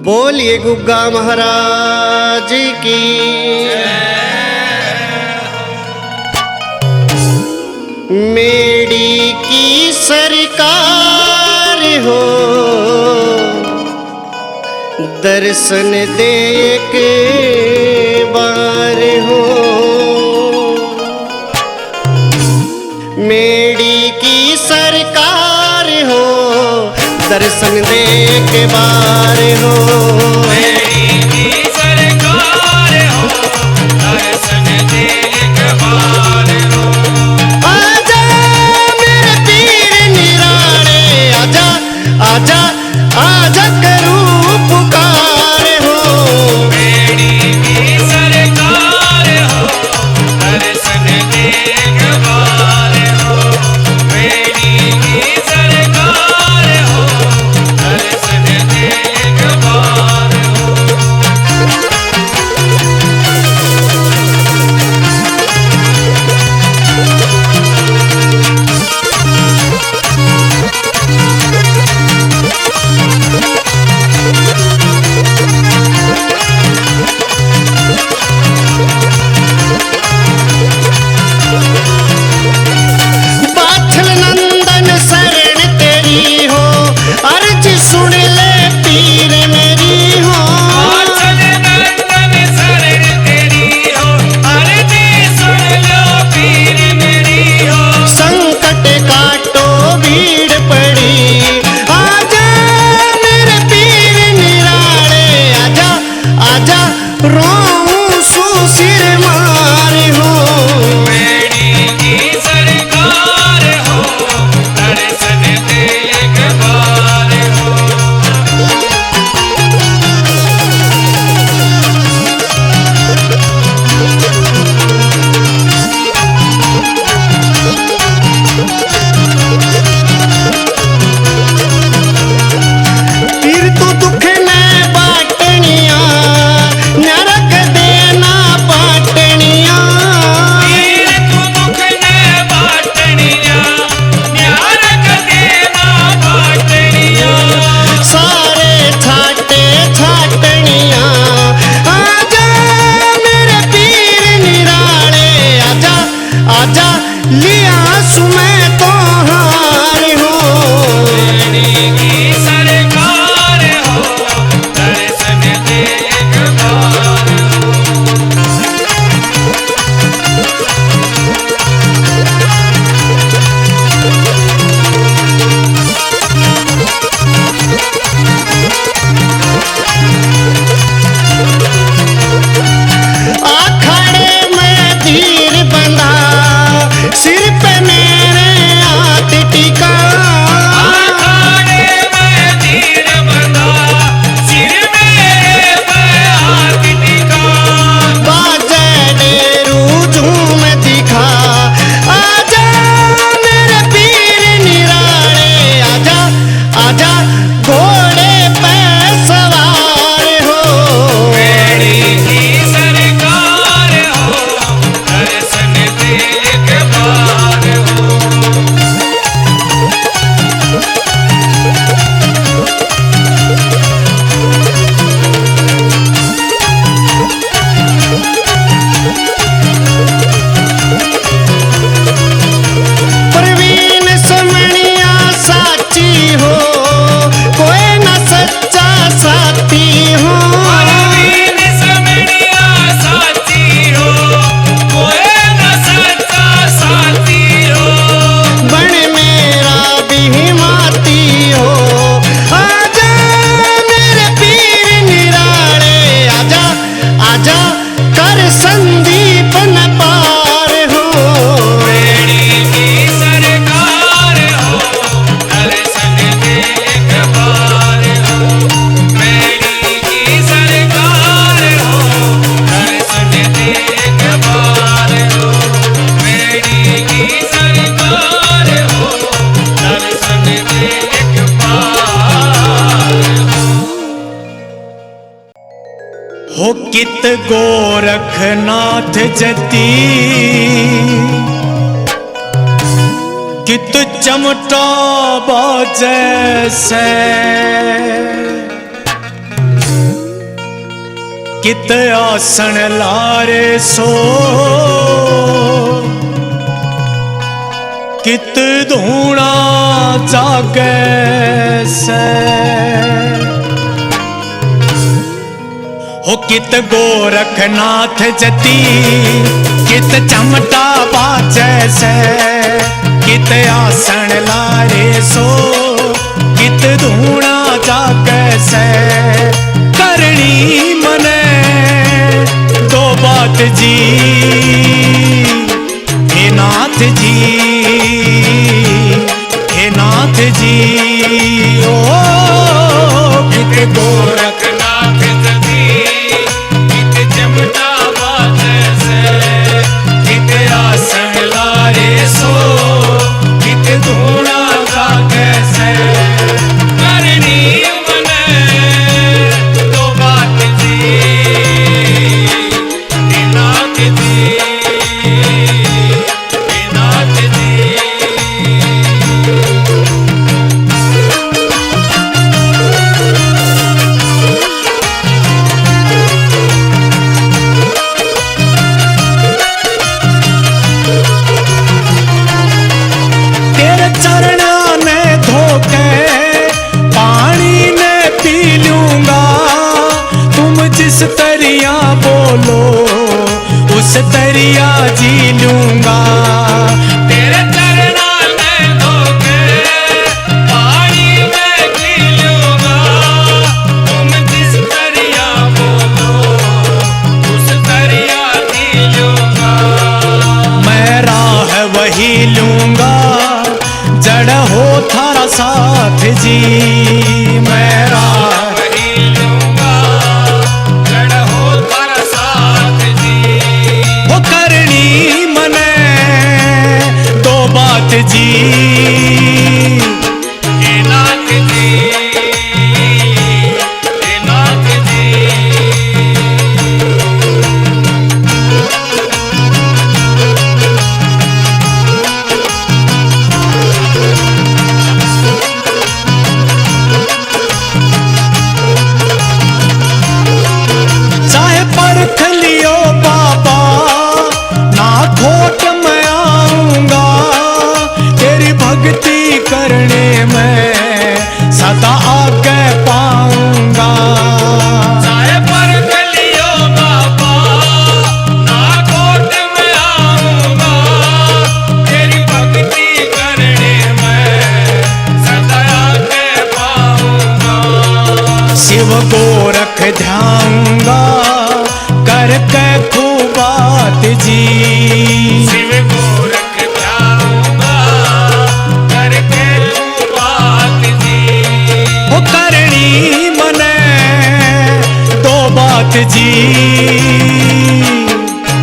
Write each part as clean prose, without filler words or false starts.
बोलिए गुग्गा महाराज की। मेरी की सरकार हो, दर्शन दे के बार हो। मेरी की सरकार हो, दर्शन दे के बार हो। मेरी की सरकार हो, दर्शन दे के बार हो। आजा मेरे पीर निराले, आजा आजा आजा करूं पुकार हो। मेरी की सरकार हो, दर्शन दे के बार हो। मेरी की सरकार हो, दर्शन दे के बार हो। बाछल नंदन शरण तेरी हो, अर्ज सुन ले पीर मेरी हो। आचल नंदन शरण तेरी हो, अर्जी सुन लो पीर मेरी हो। संकट काटो भीड़ पड़ी, आजा मेरे पीर निराले, आजा आजा रोऊं सू सिर मार हो। मेरी की सरकार हो, दर्शन दे के बार हो। फिर तू दुख ने बाटनिया, नरक देना पाटनिया। पीर तू दुख ने बाटनिया, न्यारक देना बाटनिया। सारे छाटे छाटनिया, आजा मेरे पीर निराले, आजा आजा लिया सुमै तो हार हो। मेरी की सरकार हो, दर्शन दे के बार हो। आखड़े में धीर बंधा, सिर पे मेरे हाथ टिका। आखाड़े में तीर बंधा, सिर मेरे पे हाथ टिका। बाजे डेरू झूम दिखा, आजा मेरे पीर निराले, आजा आजा घोड़े पे सवार हो। मेरी की सरकार हो, दर्शन दे के बार हो। प्रवीण समणिया साची हो, कोई न सच्चा साथी हो। परवीन समणिया साथी हो, कोई न सच्चा साथी हो। बन मेरा भी माती हो, आजा मेरे पीर निराले, आजा आजा कर संदीप न पार हो। मेरी की सरकार हो, दर्शन दे के बार हो। मेरी की सरकार हो, दर्शन दे के बार हो। मेरी की सरकार हो, दर्शन दे के बार हो। कित गोरखनाथ जती, कित चमटा बाजे से। कित आसन लारे सो कित धूणा जागे से हो कित गोरखनाथ जती कित चमटा बाजे से कित आसन लारे सो कित धूणा जागे से करनी मने दो बात जी हे नाथ जी हे नाथ जी ओ कित गोरखनाथ जती कित चमटा बाजे से कित आसन लारे सो कित धूणा जागे से करनी मने दो बात जी हे नाथ जी हे नाथ जी। तेरे चरणा ने धोके पानी ने पी लूंगा तुम जिस तरिया बोलो उस तरिया जी लूंगा तेरे चरणा ने धोके पानी में पी लूंगा तुम जिस तरिया बोलो उस तरिया जी लूंगा मैं राह वही लूंगा जड़ हो थारा साथ जी मैं राह वही लूंगा जड़ हो थारा साथ जी वो करनी मने दो बात जी हे नाथ जी हे नाथ जी। चाहे परख लियो बाबा ना खोट मैं आऊंगा तेरी भक्ति करने में सदा आगे पाऊंगा चाहे परख लियो बाबा ना खोट मैं आऊंगा तेरी भक्ति करने में सदा आगे पाऊंगा शिव गोरख ध्याऊंगा करके खूबात जी शिव गोरख ध्याऊंगा करके खूबात जी वो करनी मने दो बात जी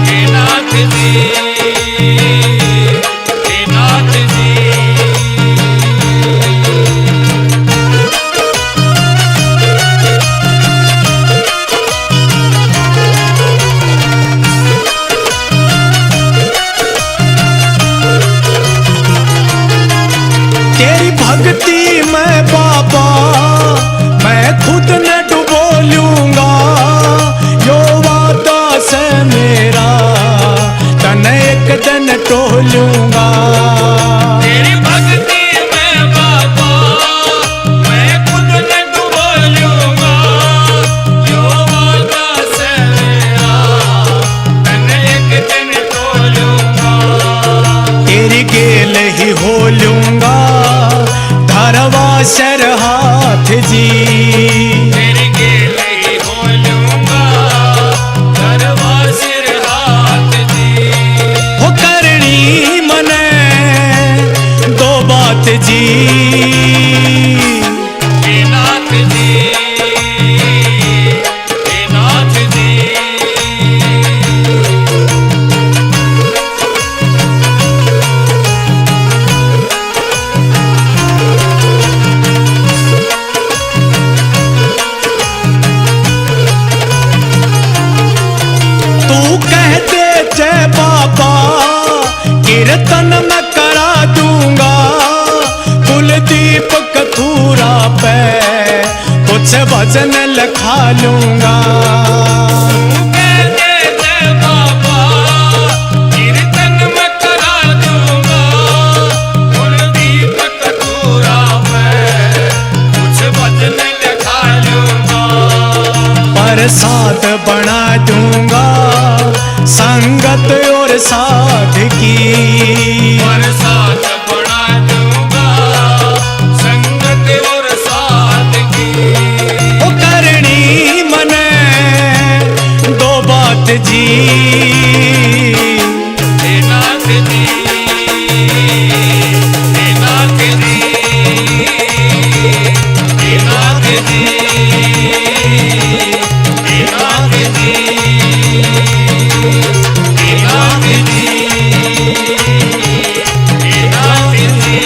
हे नाथ जी हे नाथ जी। तेरी भक्ति में बाबा मैं खुद न डुबो लूंगा यो वादा से मेरा तन एक दिन टोलूंगा तेरी भक्ति में बाबा मैं खुद न डुबो लूंगा यो वादा से मेरा तन एक दिन टोलूंगा तेरी गेल ही हो लूंगा धरवा शर हाथ जी तेरी गेल ही हो लूंगा धरवा सिर हाथ जी हो करनी मने दो बात जी हे नाथ जी हे नाथ जी। कीर्तन मैं करा दूंगा कुलदीप कथूरा पे कुछ भजन लिखा लूंगा साथ बना दूंगा संगत और साथ की। और साथ बना दूंगा संगत और साथ की। ओ करनी मने दो बात जी, हे नाथ जी, हे नाथ जी, हे नाथ जी, हे नाथ जी, हे नाथ जी, हे नाथ जी।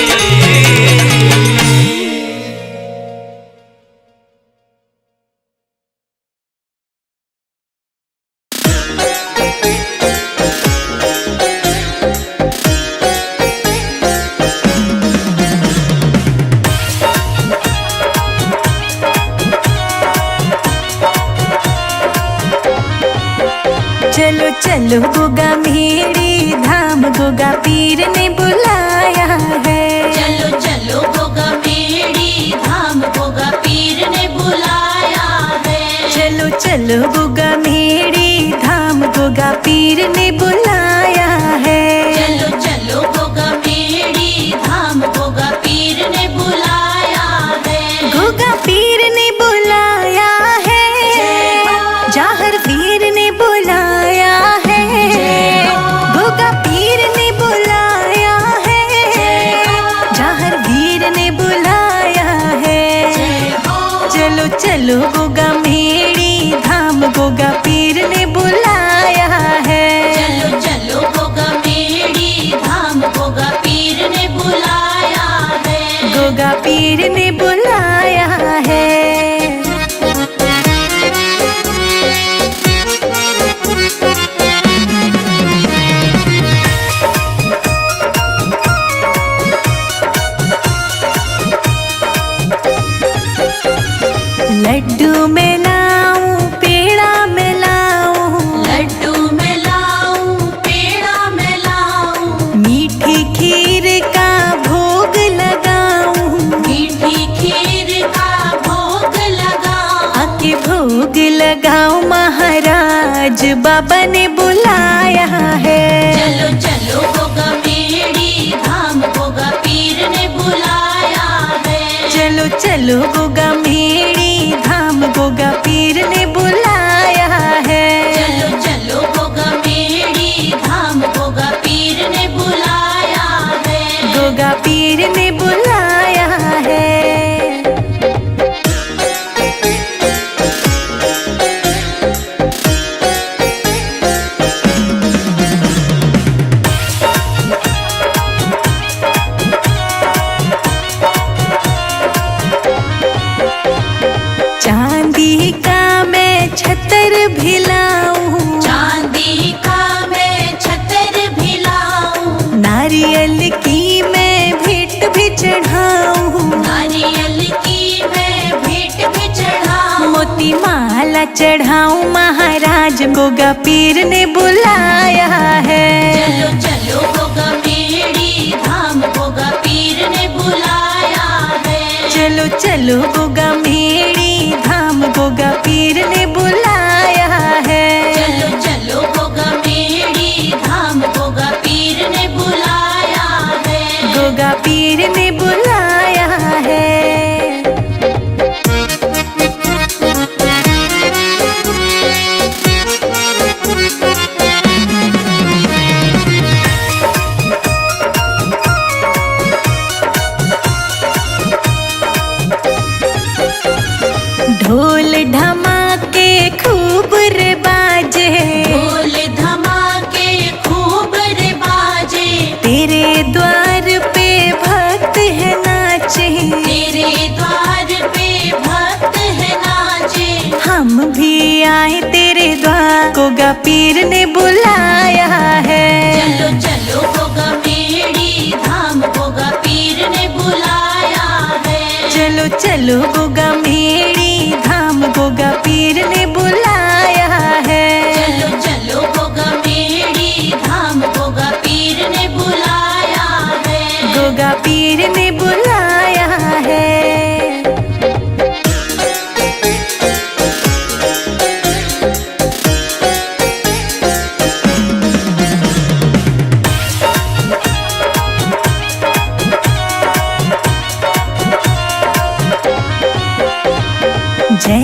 चलो चलो गोगा मेरी धाम, गोगा पीर ने बुलाया है। चलो चलो गोगा मेरी धाम, गोगा पीर ने बुलाया है। चलो चलो गोगा मेरी धाम, गोगा पीर ने बुलाया है। चलो चलो गोगा मेरी धाम, गोगा पीर ने बुलाया है। गोगा पीर ने बुलाया है, जाहर वीर ने बुलाया है। गोगा पीर ने बुलाया है, जाहर वीर ने बुलाया है। चलो चलो गोगा मेरी धाम, गोगा पीर ने बुलाया है। चलो चलो गोगा मेरी धाम, गोगा पीर ने बुलाया है। गोगा पीर ने बुलाया है। लड्डू में लाऊं पेड़ा में लाऊं, लड्डू में लाऊं पेड़ा में लाऊं, मीठी खीर का भोग लगाऊं। मीठी खीर का भोग लगाऊं। आके भोग लगाऊं, महाराज बाबा ने बुलाया है। चलो चलो गोगा मेरी धाम, गोगा पीर ने बुलाया है। चलो चलो गोगा मेरी धाम, गोगा पीर ने बुलाया है। चलो चलो गोगा मेरी धाम, गोगा पीर ने बुलाया है। गोगा पीर ने बुलाया है। चांदी का मैं छतर भिलाऊं, चांदी का मैं छतर भिलाऊं। नारियल की मैं भेंट भी चढ़ाऊं। नारियल की मैं भेंट भी चढ़ाऊं। मोती माला चढ़ाऊं, महाराज गोगा पीर ने बुलाया है। चलो चलो गोगा मेरी धाम, गोगा पीर ने बुलाया है। चलो चलो गोगा मेरी धाम, गोगा पीर ने बुलाया है। चलो चलो गोगा मेरी धाम, गोगा पीर ने बुलाया है। गोगा पीर ने बुलाया है। ढोल धमाके खूब रे बाजे, ढोल धमाके खूब रे बाजे। तेरे द्वार पे भक्त है नाचे। तेरे द्वार पे भक्त है नाचे। हम भी आए तेरे द्वार, गोगा पीर ने बुलाया है। चलो चलो गोगा मेरी धाम, गोगा पीर ने बुलाया है। चलो चलो गोगा मेरी धाम, गोगा पीर ने बुलाया है। चलो चलो गोगा मेरी धाम, गोगा पीर ने बुलाया है। गोगा पीर ने बुलाया है।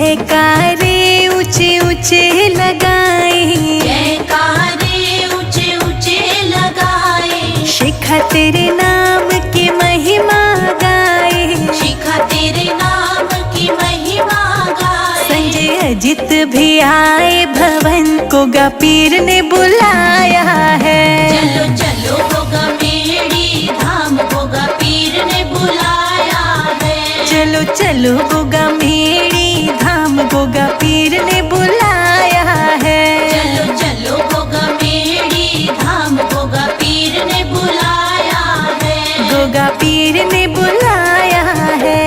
जयकारे ऊंचे ऊंचे लगाए, जयकारे ऊंचे ऊंचे लगाए, शिखा तेरे नाम की महिमा गाए, शिखा तेरे नाम की महिमा गाए। संजय अजित भी आए, भवन को गा पीर ने बुलाया है। चलो चलो गोगा मेड़ी धाम गोगा पीर ने बुलाया है। चलो चलो गोगा मेड़ी धाम गोगा पीर ने बुलाया है। चलो चलो गोगा मेड़ी धाम गोगा पीर ने बुलाया है। गोगा पीर ने बुलाया है।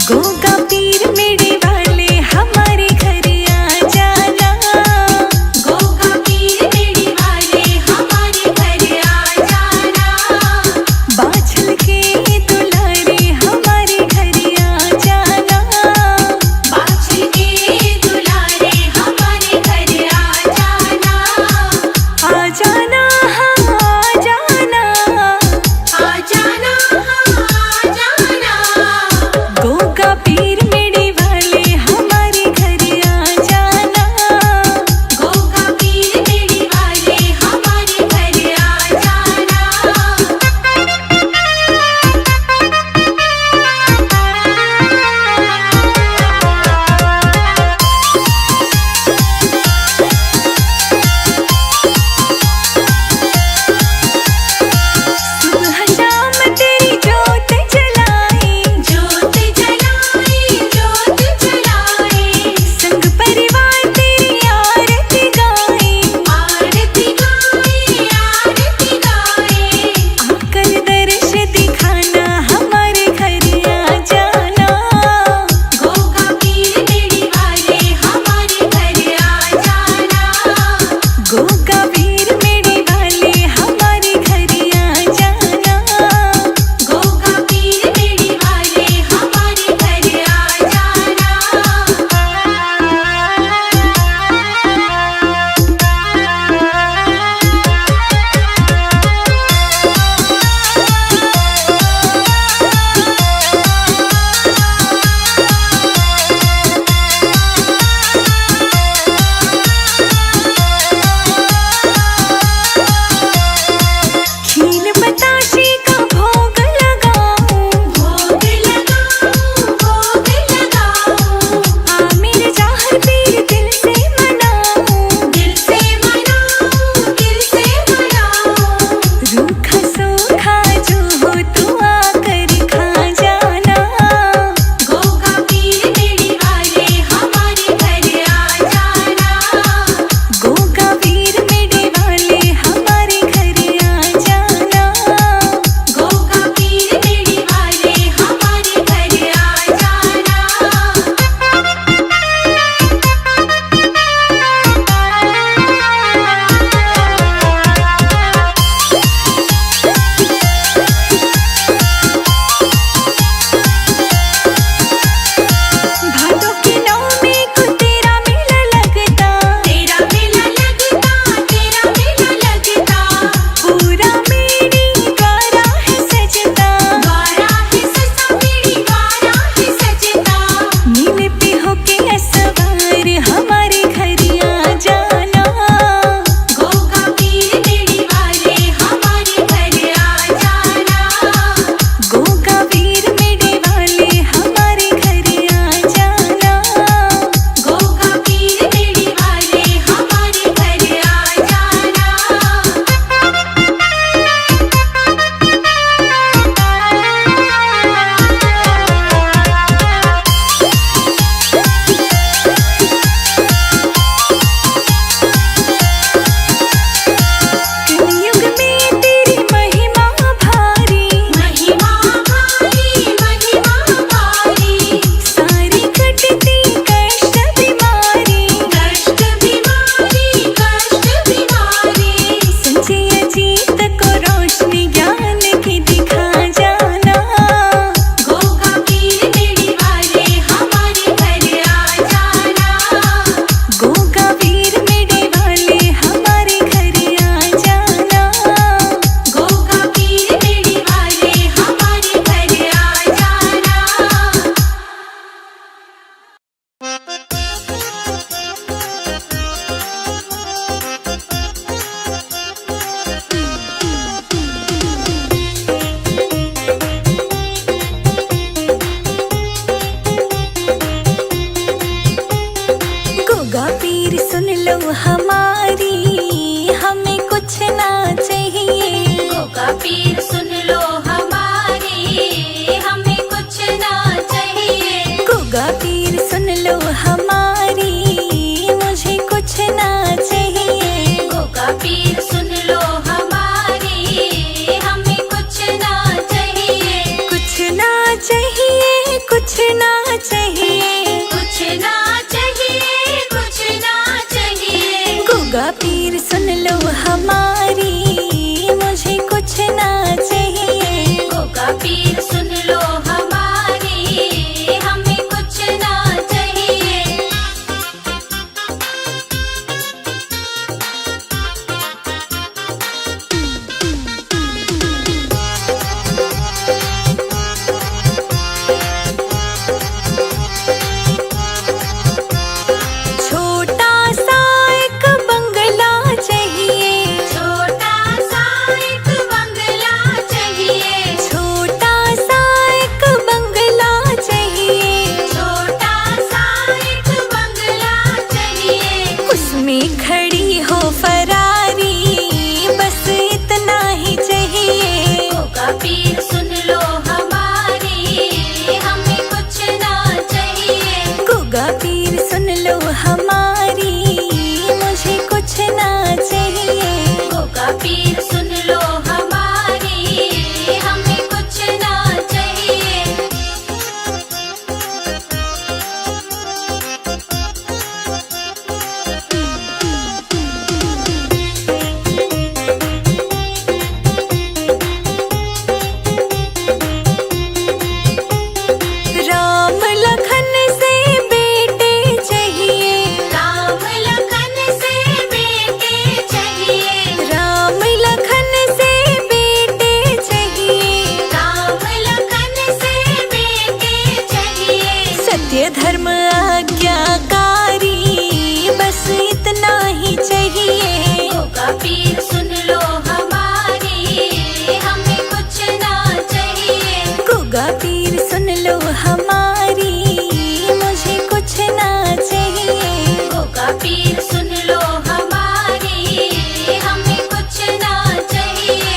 गोगा पीर मेरे वाले हमारे घर आ जाना। गोगा पीर मेड़ी वाले हमारे घर आ जाना। बाछल के दुलारे हमारे घर आ जाना। बाछल के दुलारे हमारे घर आ जाना। आ जाना हाँ आ जाना। आ जाना आ जाना। गोगा पीर मेरे वाले हमारे घर आ जाना। गोगा पीर मेड़ी वाले हमारे घर आ जाना। सुबह शाम तेरी जोत जलाई, जोत जलाई जोत जलाई। संग परिवार तेरी आरती गाए। आरती गाए आरती गाए। आकर दर्श दिखाना हमारे घर आ जाना। गोगा पीर मेड़ी वाले हमारे घर आ जाना। गोगा पीर मेरे वाले हमारे घर आ जाना। गोगा पीर मेड़ी वाले हमारे घर आ जाना। पीर सुन लो हमारी, हमें कुछ ना चाहिए, कुछ ना चाहिए, कुछ ना चाहिए, कुछ ना चाहिए, कुछ ना चाहिए। गोगा पीर सुन लो हमारी, मुझे कुछ ना चाहिए। गोगा पीर सुन लो हमारी, हमें कुछ ना चाहिए। छोटा सा एक बंगला चाहिए, छोटा सा एक बंगला चाहिए, छोटा सा एक बंगला चाहिए, छोटा सा एक बंगला चाहिए। उसमें खड़ी हो फरारी, बस इतना ही चाहिए। गोगा पीर सुन लो हमारी, हमें कुछ ना चाहिए। गोगा पीर सुन लो हमारी, मुझे कुछ ना चाहिए। गोगा पीर सुन लो हमारी, हमें कुछ ना चाहिए। राम लखन से बेटे चाहिए, राम लखन से बेटे चाहिए, राम लखन से बेटे चाहिए, राम लखन से बेटे चाहिए। सत्य धर्म आज्ञाकारी, बस इतना ही चाहिए। गोगा पीर सुन लो हमारी, हमें कुछ ना चाहिए। गोगा पीर सुन लो हमारी, मुझे कुछ ना चाहिए। गोगा पीर सुन लो हमारी, हमें कुछ ना चाहिए।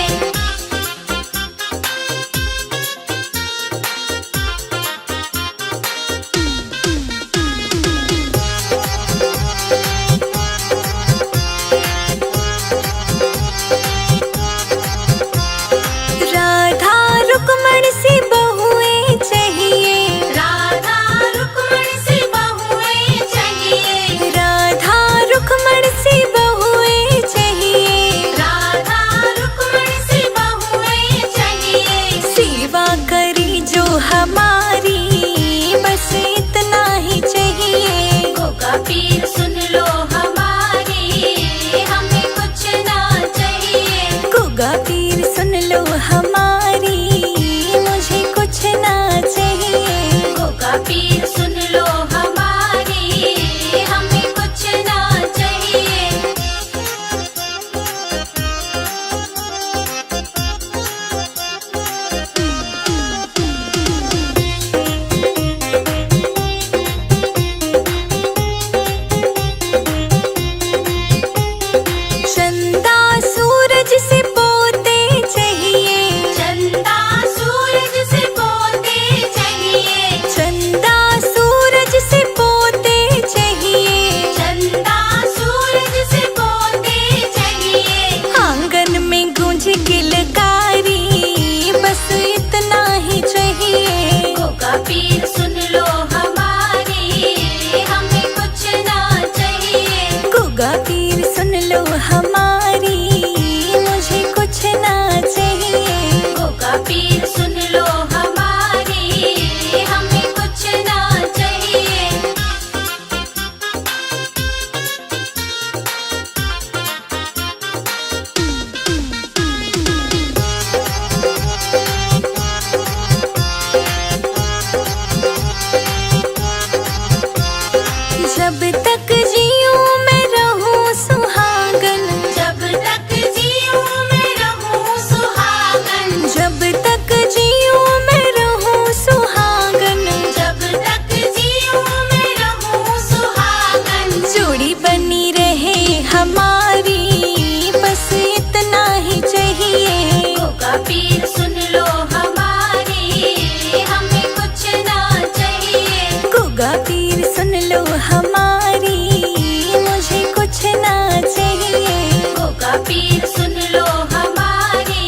गोगा पीर सुन लो हमारी,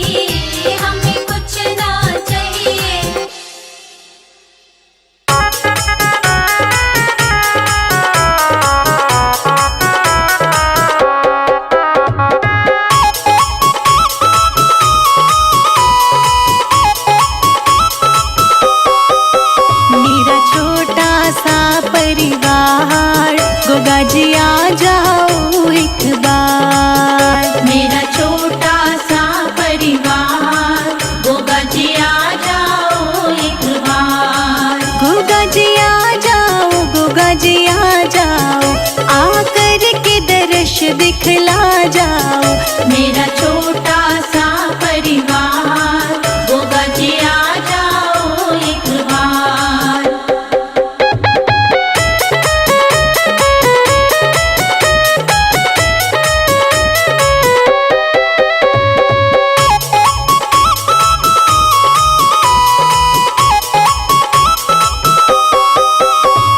हमें कुछ ना चाहिए। मेरा छोटा सा परिवार, गोगा जी आ जाओ एक बार। मेरा छोटा सा परिवार, गोगा जी आ जाओ एक बार। गोगा जी आ जाओ, गोगा जी आ जाओ, आकर के दर्श दिखला जाओ। मेरा छोटा सा परिवार, गोगा जी आ जाओ एक बार।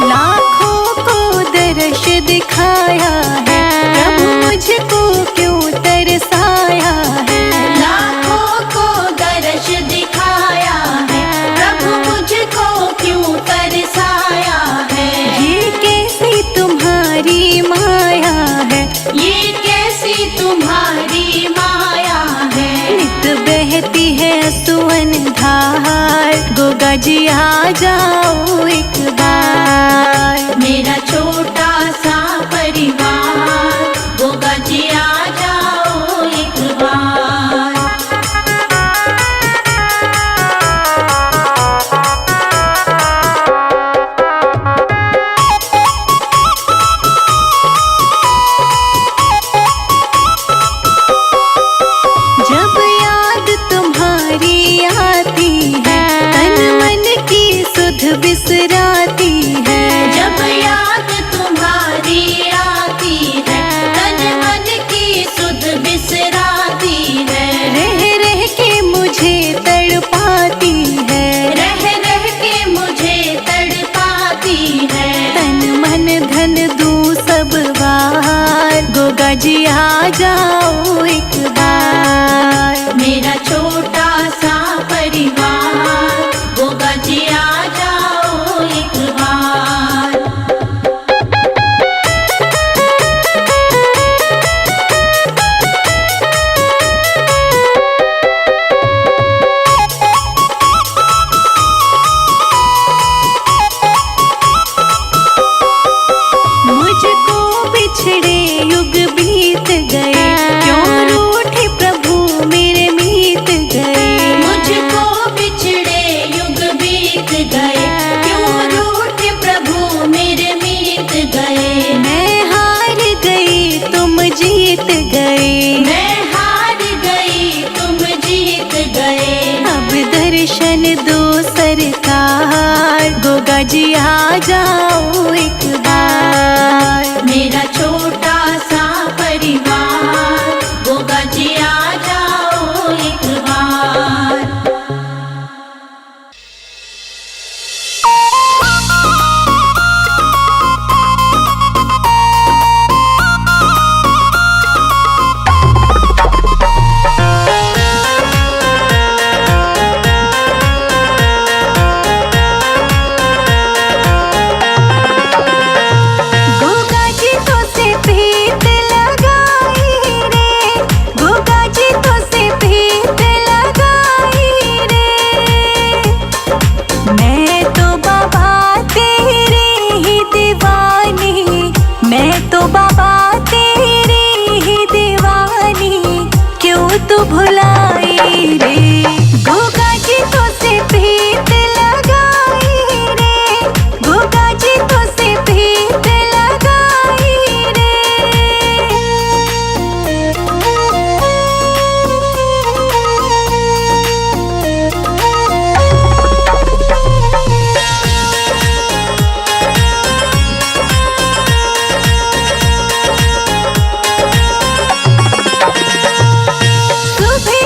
लाखों को दर्श दिखाया है, प्रभु मुझको क्यों तरसाया है। लाखों को दर्श दिखाया है, प्रभु मुझको क्यों तरसाया है। ये कैसी तुम्हारी माया है, ये कैसी तुम्हारी माया है। नित बहती है सुवन धार, गोगा जी आ जाओ एक बार। मेरा छोटा सा परिवार, गोगा जी आ जाओ एक बार। जब याद तुम्हारी आती है, तन मन की सुध बिसराती है। जब याद तुम्हारी आती है, तन मन की सुध बिसराती है। रह रह के मुझे तड़पाती है, रह रह के मुझे तड़पाती है। तन मन धन दूं सब बार, गोगा जी आ जाओ एक बार। मेरा छोटा सा परिवार, गोगा जी आ जाओ एक बार। मुझको बिछड़े युग बीत गए, क्यों रूठे प्रभु मेरे मीत गए। मुझको बिछड़े युग बीत गए, क्यों रूठे प्रभु मेरे मीत गए। मैं हार गई तुम जीत गए, मैं हार गई तुम जीत गए। अब दर्शन दो सरकार, गोगा जी आ जाओ एक बार। मेरा छोटा सा परिवार, गोगा जी आ जाओ एक बार। गोगा जी तो से प्रीत लगाई रे, गोगा जी तो से प्रीत लगाई रे। मैं तो बाबा तेरी ही दीवानी, मैं तो बाबा तेरी ही दीवानी, क्यों तू भुलाई रे। गोगा जी तो से प्रीत लगाई रे, गोगा जी तो से प्रीत लगाई रे। सुबह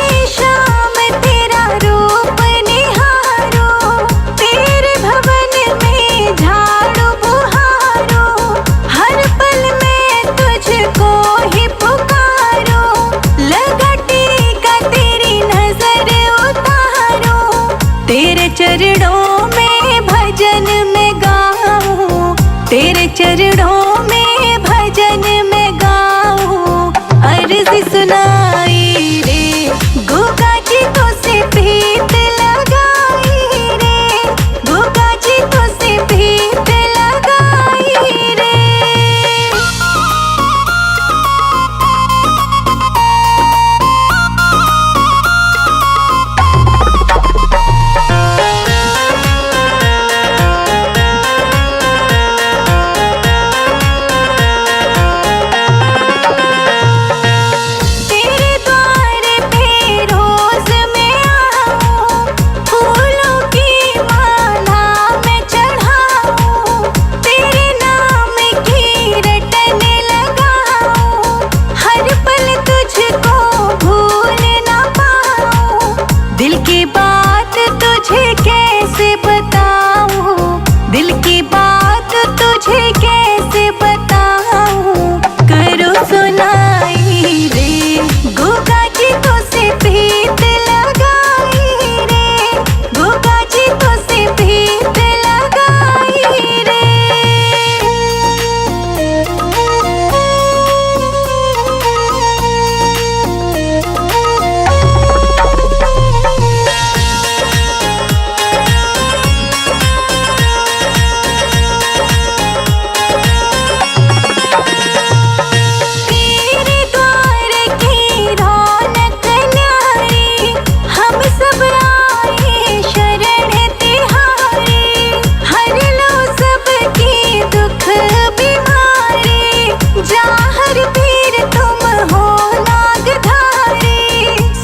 चरणों में भजन में गाऊं, तेरे चरणों में भजन में गाऊं। अर्ज सुनाई रे गोगा जी तो से प्रीत लगाई रे, गोगा जी तो से प्रीत लगाई रे। तेरे द्वार पे रोज मैं आऊं, फूलों की माला मैं चढ़ाऊं, तेरे नाम की रटन लगाऊं, हर पल तुझको भूल ना पाऊं। दिल की बात तुझे कैसे बताऊं, दिल की बात तुझे कैसे बताऊं। करो सुनाई रे गोगा जी तो से प्रीत लगाई रे, गोगा जी तो से प्रीत लगाई रे। तेरे द्वार की रौनक न्यारी, हम सब आए शरण तिहारी। हर लो सबकी दुख बीमारी, जाहर पीर तुम हो नागधारी।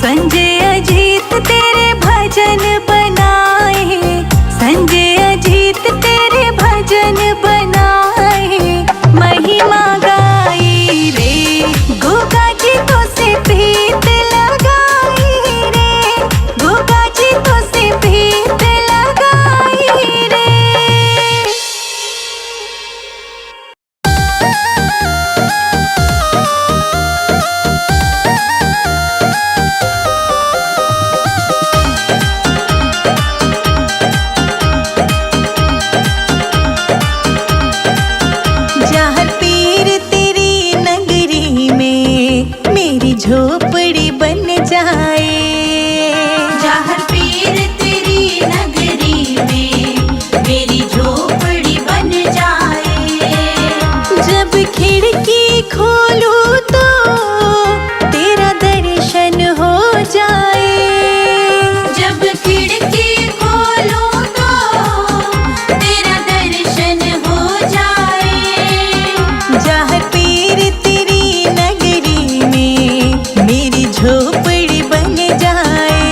संजय अजीत तेरे भजन बनाए, संजय अजीत तेरे भजन बनाए। महिमा गाई रे गोगा जी तो से प्रीत लगाई रे, गोगा जी तो से प्रीत लगाई रे। जहाँ पीर तेरी नगरी में मेरी झोपड़ी बन जाए, जहाँ पीर तेरी नगरी में मेरी झोपड़ी बन जाए। जब खिड़की खोलूं तो तेरा दर्शन हो जाए। जब खिड़की खोलूं तो तेरा दर्शन हो जाए। जहाँ पीर तेरी नगरी में मेरी झोपड़ी बन जाए,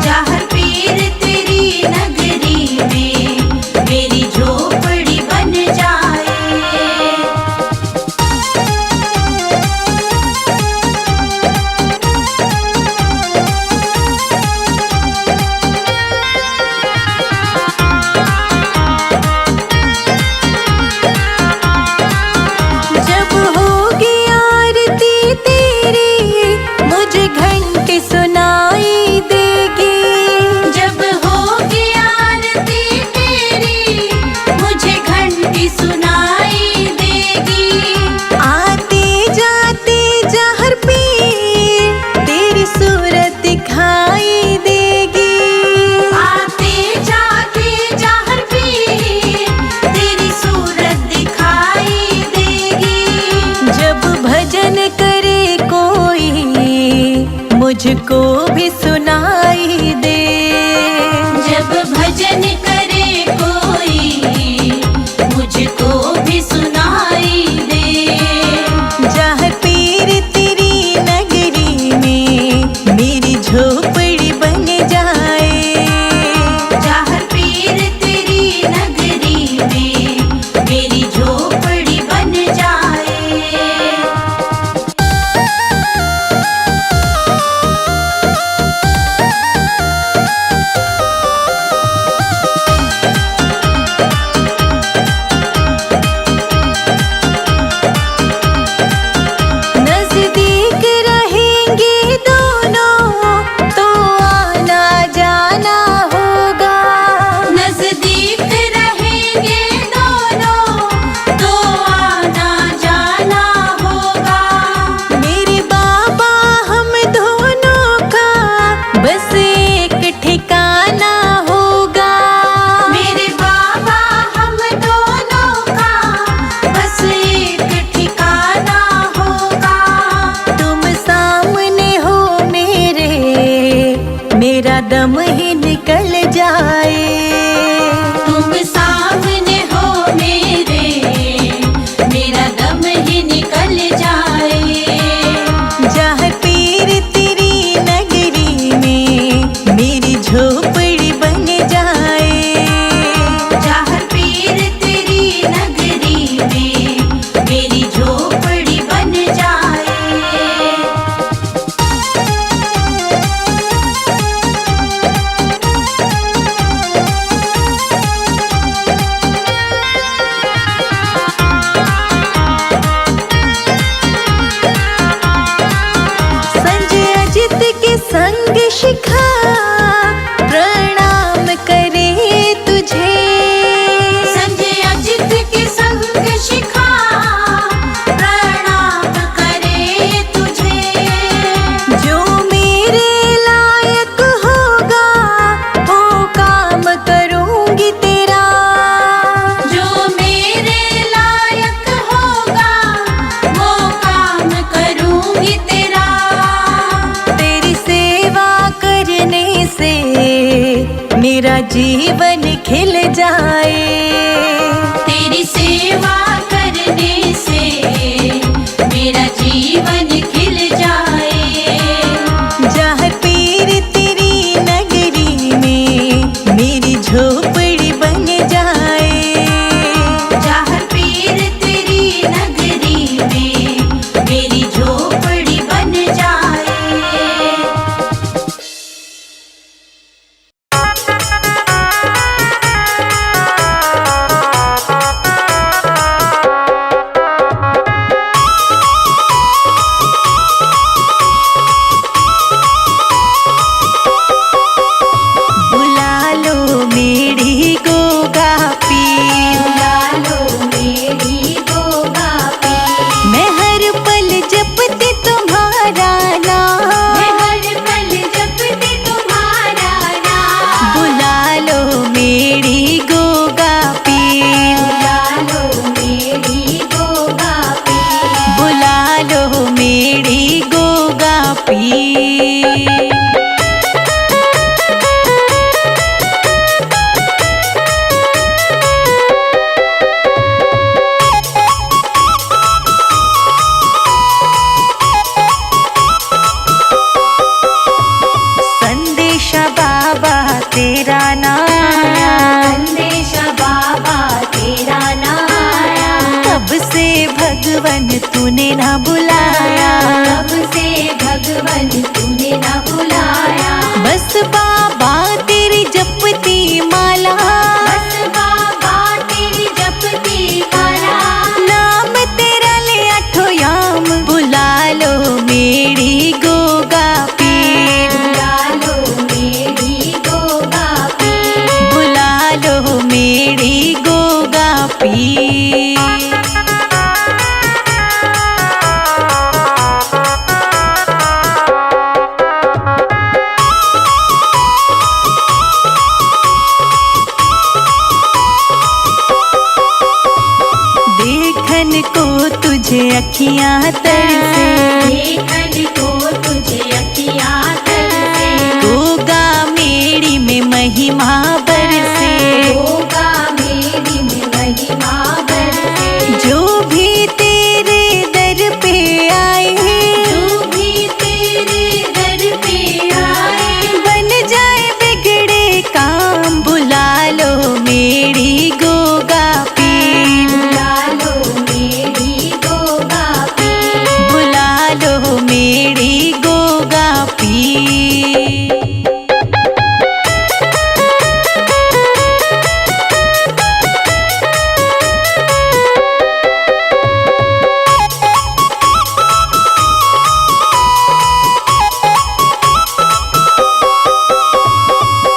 जहाँ पीर तेरी नगरी में मेरी झोपड़ी बन जाए। जब होगी आरती तेरी मुझे घंटी सुनाई देगी। जब होगी आरती तेरी मुझे घंटी सुनाई देगी। आते जाते जहर पीर तेरी सूरत दिखाई देगी। आते जाते जहाँ पीर तेरी सूरत दिखाई देगी। जब भजन करे कोई मुझको भी सुनाई दे। जब भजन करे कोई मुझको भी सुनाई दे। जहाँ पीर तेरी नगरी में मेरी झोपड़ी बन जाए। जहाँ पीर तेरी नगरी में मेरी झोपड़ी बन जाए। जीवन खिल जाए। तेरी सेवा करने से मेरा जीवन खिल जाए। जहाँ पीर तेरी नगरी में मेरी झोपड़ी बन जाए। जहाँ पीर तेरी नगरी में मेरी झोपड़ी बन जाए। बुला लो मेरी गोगा पीर, बुला लो मेरी गोगा पीर। मैं हर पल जपती तुम्हारा नाम। मैं हर पल जपती तुम्हारा नाम। बुला लो मेरी गोगा पीर, बुला लो मेरी गोगा पीर। बुला लो मेरी गोगा पीर। संदेशा बाबा तेरा नाम, संदेशा बाबा तेरा नाम आया। तब से भगवन तूने ना बुलाया। तब से भगवन तूने ना बुलाया। बस बाबा तेरी जपती माला, बस बाबा तेरी जपती माला। नाम तेरा ले आठो याम। बुला लो मेरी गोगा पीर, बुला लो मेरी गोगा पीर। बुला लो मेरी गोगा पीर। देखन को तुझे अखियां तरसे, देखन को तुझे अखियाँ तरसे। गोगा मेरी में महिमा बरसे। गोगा मेरी में महिमा बरसे। जो भी तेरे दर पे आए, जो भी तेरे दर पे आए। बन जाए बिगड़े काम। बुला लो मेरी गोगा पीर, बुला लो मेरी गोगा पीर। बुला लो मेरी गोगा पीर।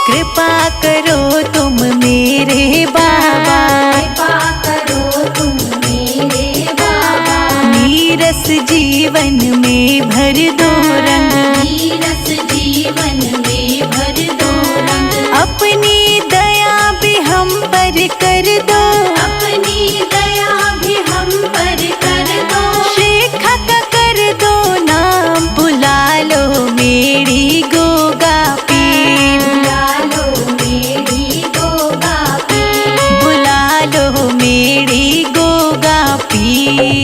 कृपा करो तुम मेरे बाबा, कृपा करो तुम मेरे बाबा। नीरस जीवन में भर दो रंग। नीरस जीवन में भर दो रंग। अपनी दया भी हम पर कर दो। अपनी दया भी हम पर कर दो। शेखा का कर दो नाम। बुला लो मेरी गोगा पीर, बुला लो मेरी गोगा पीर। बुला लो मेरी गोगा पीर।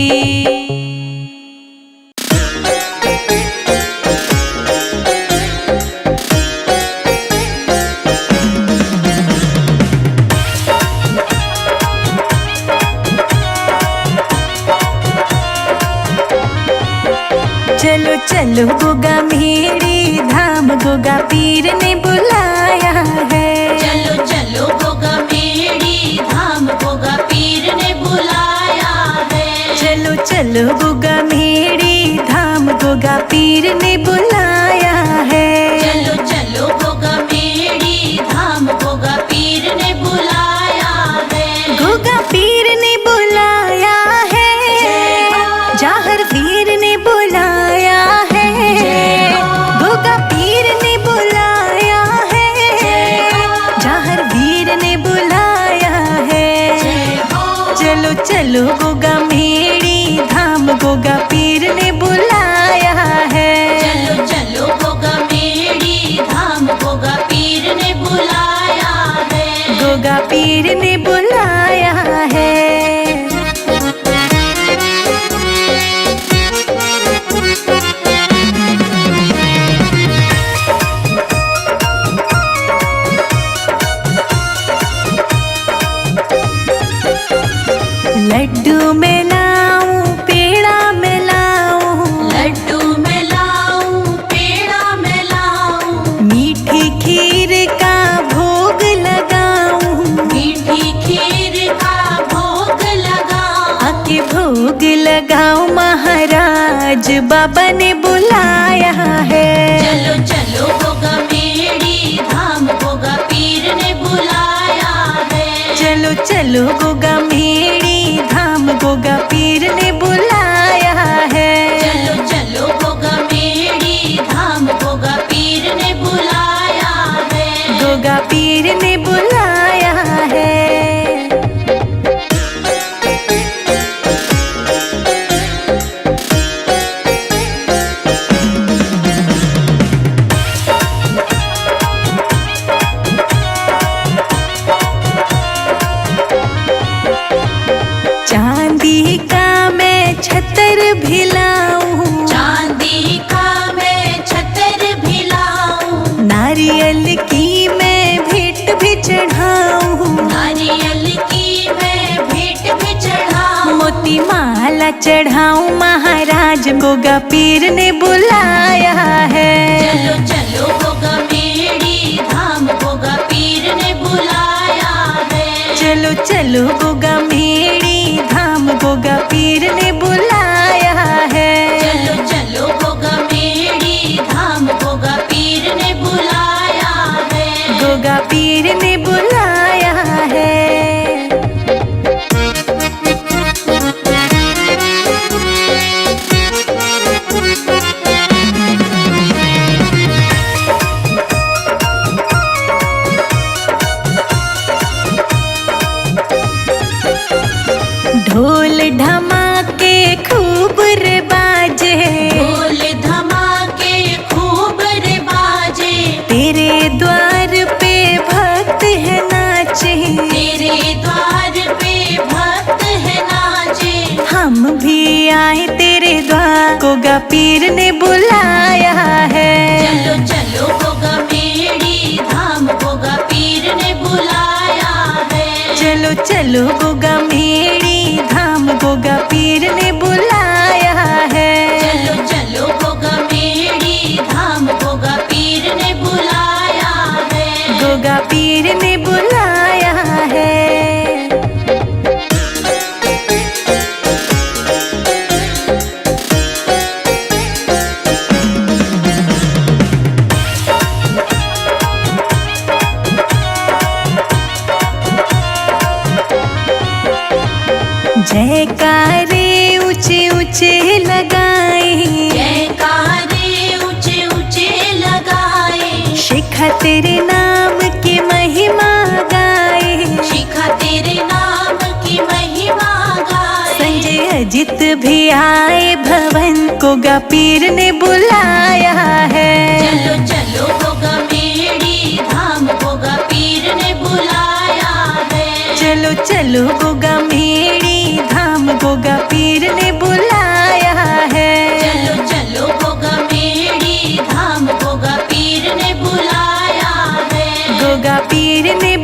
चलो चलो गोगा मेरी धाम, गोगा पीर ने बुलाया है। चलो चलो गोगा मेरी धाम। गोगा पीर ने बुलाया है। चलो चलो गोगा मेरी धाम, गोगा पीर ने बुलाया है। चलो चलो गोगा मेरी धाम। गोगा पीर ने बुलाया है। गोगा पीर ने बुलाया है। जाहर वीर ने बुलाया है। गोगा पीर ने बुलाया है। जाहर वीर ने बुलाया है। चलो चलो गोगा मेरी धाम, गोगा पीर ने बुलाया है। चलो पीर ने बुलाया है। लड्डू में लाऊं पेड़ा में लाऊं, लड्डू में लाऊं पेड़ा में लाऊं, मीठी खीर का भोग लगाऊं, मीठी खीर का भोग लगाऊं, आके भोग लगाऊं महाराज बाबा ने बुलाया है। चलो चलो गोगा मेड़ी धाम गोगा पीर ने बुलाया है। चलो चलो गोगा मेड़ी धाम गोगा पीर ने बुलाया है। चलो चलो गोगा मेड़ी धाम गोगा पीर ने बुलाया है। गोगा पीर ने बुलाया है। चांदी का मैं छतर भी लाऊं, चांदी का मैं छतर भी लाऊं, नारियल की मैं भेंट भी चढ़ाऊं, नारियल की मैं भेंट भी चढ़ाऊं, मोती माला चढ़ाऊं महाराज गोगा पीर ने बुलाया है। चलो चलो गोगा मेड़ी धाम गोगा पीर ने बुलाया है। चलो चलो गोगा मेड़ी धाम गोगा पीर ने बुलाया है। चलो चलो गोगा मेड़ी धाम गोगा पीर ने बुलाया है। गोगा पीर ने बुलाया है। ढोल धमाके खूब रे बाजे, ढोल धमाके खूब रे बाजे, तेरे द्वार पे भक्त है नाचे, तेरे द्वार पे भक्त है नाचे, हम भी आए तेरे द्वार गोगा पीर ने बुलाया है। चलो चलो गोगा मेड़ी धाम गोगा पीर ने बुलाया है। चलो चलो गोगा मेड़ी धाम गोगा पीर ने बुलाया है। चलो चलो गोगा मेड़ी धाम गोगा पीर ने बुलाया है। गोगा पीर ने बुलाया है। जयकारे ऊंचे ऊंचे लगाए, जयकारे ऊंचे ऊंचे लगाए, शिखा तेरे नाम की महिमा गाए, शिखा तेरे नाम की महिमा गाए, संजय अजित भी आए भवन गोगा पीर ने बुलाया है। चलो चलो गोगा मेड़ी धाम गोगा पीर ने बुलाया है। चलो चलो गोगा मेड़ी धाम गोगा पीर ने बुलाया है। चलो चलो गोगा मेड़ी धाम गोगा पीर ने बुलाया है। गोगा पीर ने